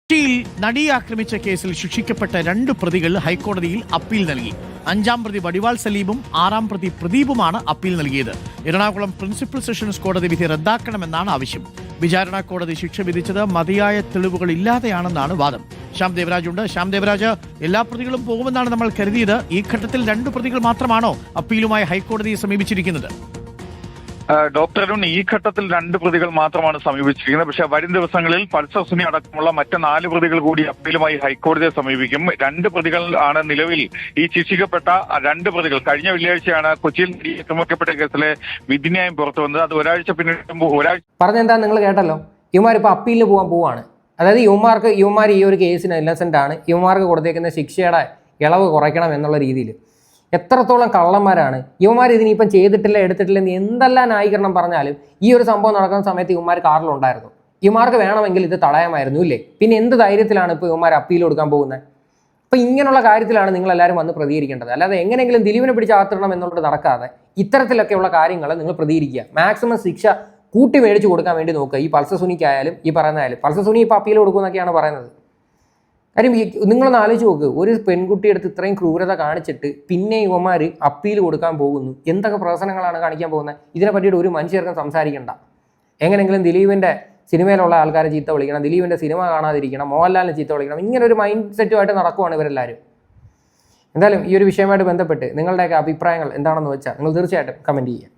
കൊച്ചിയിൽ നടിയെ ആക്രമിച്ച കേസിൽ ശിക്ഷിക്കപ്പെട്ട 2 പ്രതികൾ ഹൈക്കോടതിയിൽ അപ്പീൽ നൽകി. 5-ാം പ്രതി വടിവാൾ സലീമും 6-ാം പ്രതി പ്രദീപുമാണ് അപ്പീൽ നൽകിയത്. എറണാകുളം പ്രിൻസിപ്പൽ സെഷൻസ് കോടതി വിധി റദ്ദാക്കണമെന്നാണ് ആവശ്യം. വിചാരണ കോടതി ശിക്ഷ വിധിച്ചത് മതിയായ തെളിവുകൾ ഇല്ലാതെയാണെന്നാണ് വാദം. ശ്യാം ദേവരാജ് ഉണ്ട്. ശ്യാം ദേവരാജ്, എല്ലാ പ്രതികളും പോകുമെന്നാണ് നമ്മൾ കരുതിയത്. ഈ ഘട്ടത്തിൽ 2 പ്രതികൾ മാത്രമാണോ അപ്പീലുമായി ഹൈക്കോടതിയെ സമീപിച്ചിരിക്കുന്നത്? ഡോക്ടർ അരുൺ, ഈ ഘട്ടത്തിൽ 2 പ്രതികൾ മാത്രമാണ് സമീപിച്ചിരിക്കുന്നത്. പക്ഷേ വരും ദിവസങ്ങളിൽ പൾസർ സുനി അടക്കമുള്ള മറ്റ് 4 പ്രതികൾ കൂടി അപ്പീലുമായി ഹൈക്കോടതിയെ സമീപിക്കും. 2 പ്രതികൾ ആണ് നിലവിൽ ഈ ശിക്ഷിക്കപ്പെട്ട 2 പ്രതികൾ. കഴിഞ്ഞ വെള്ളിയാഴ്ചയാണ് കൊച്ചിയിൽ ആക്രമിക്കപ്പെട്ട കേസിലെ വിധിന്യായം പുറത്തു വന്നത്. അത് ഒരാഴ്ച പിന്നിടുമ്പോൾ പറഞ്ഞെന്താ നിങ്ങൾ കേട്ടല്ലോ. ഇവന്മാർ ഇപ്പോൾ അപ്പീലിന് പോവാണ്. അതായത് ഇവന്മാർ ഈ ഒരു കേസിന് ഇന്നസെന്റ് ആണ്, ഇവന്മാർക്ക് കൊടുത്തേക്കുന്ന ശിക്ഷയുടെ ഇളവ് കുറയ്ക്കണം എന്നുള്ള രീതിയിൽ. എത്രത്തോളം കള്ളന്മാരാണ് ഇവന്മാർ! ഇതിനിപ്പം ചെയ്തിട്ടില്ല എടുത്തിട്ടില്ല എന്ന് എന്തെല്ലാം ന്യായീകരണം പറഞ്ഞാലും ഈ ഒരു സംഭവം നടക്കുന്ന സമയത്ത് ഇവന്മാർ കാറിലുണ്ടായിരുന്നു. ഇവന്മാർക്ക് വേണമെങ്കിൽ ഇത് തടയാമായിരുന്നു ഇല്ലേ? പിന്നെ എന്ത് ധൈര്യത്തിലാണ് ഇപ്പോൾ ഇവന്മാർ അപ്പീൽ കൊടുക്കാൻ പോകുന്നത്? അപ്പം ഇങ്ങനെയുള്ള കാര്യത്തിലാണ് നിങ്ങളെല്ലാവരും വന്ന് പ്രതികരിക്കേണ്ടത്. അല്ലാതെ എങ്ങനെയെങ്കിലും ദിലീപിനെ പിടിച്ച് അകത്തിടണം എന്നുള്ളത് നടക്കാതെ ഇത്തരത്തിലൊക്കെയുള്ള കാര്യങ്ങൾ നിങ്ങൾ പ്രതികരിക്കുക. മാക്സിമം ശിക്ഷ കൂട്ടി മേടിച്ച് കൊടുക്കാൻ വേണ്ടി നോക്കുക. ഈ പൾസർ സുനിക്കായാലും ഈ പറയുന്നതായാലും. പൾസർ സുനി ഇപ്പോൾ അപ്പീൽ കൊടുക്കുമെന്നൊക്കെയാണ് പറയുന്നത്. കാര്യം നിങ്ങളൊന്ന് ആലോചിച്ച് നോക്ക്, ഒരു പെൺകുട്ടിയെടുത്ത് ഇത്രയും ക്രൂരത കാണിച്ചിട്ട് പിന്നെ ഇവന്മാർ അപ്പീൽ കൊടുക്കാൻ പോകുന്നു. എന്തൊക്കെ പ്രവർത്തനങ്ങളാണ് കാണിക്കാൻ പോകുന്നത്? ഇതിനെ പറ്റിയിട്ട് ഒരു മനുഷ്യർക്കും സംസാരിക്കണ്ട. എങ്ങനെയെങ്കിലും ദിലീപിൻ്റെ സിനിമയിലുള്ള ആൾക്കാരെ ചീത്ത വിളിക്കണം, ദിലീപിൻ്റെ സിനിമ കാണാതിരിക്കണം, മോഹൻലാലിനെ ചീത്ത വിളിക്കണം, ഇങ്ങനെ ഒരു മൈൻഡ് സെറ്റുമായിട്ട് നടക്കുവാണ് ഇവരെല്ലാവരും. എന്തായാലും ഈ ഒരു വിഷയമായിട്ട് ബന്ധപ്പെട്ട് നിങ്ങളുടെയൊക്കെ അഭിപ്രായങ്ങൾ എന്താണെന്ന് വെച്ചാൽ നിങ്ങൾ തീർച്ചയായിട്ടും കമൻറ്റ് ചെയ്യുക.